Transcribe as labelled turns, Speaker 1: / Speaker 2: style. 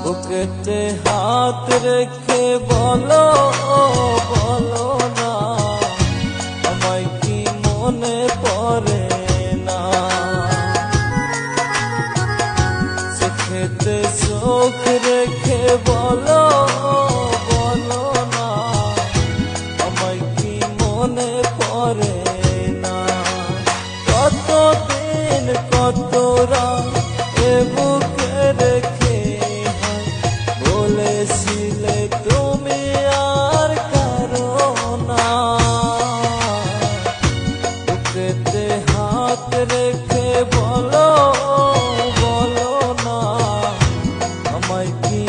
Speaker 1: বুকেতে হাত রেখে বলো বলো না, আমায় কি মনে পড়ে না? চোখেতে চোখ রেখে বলো বলো না, আমায় কি মনে পড়ে না? কতদিন কত রাত এ বুকে রেখে বলেছিলে তুমি আর কারো না। বুকেতে হাত রেখে বলো বলো না, আমায় কি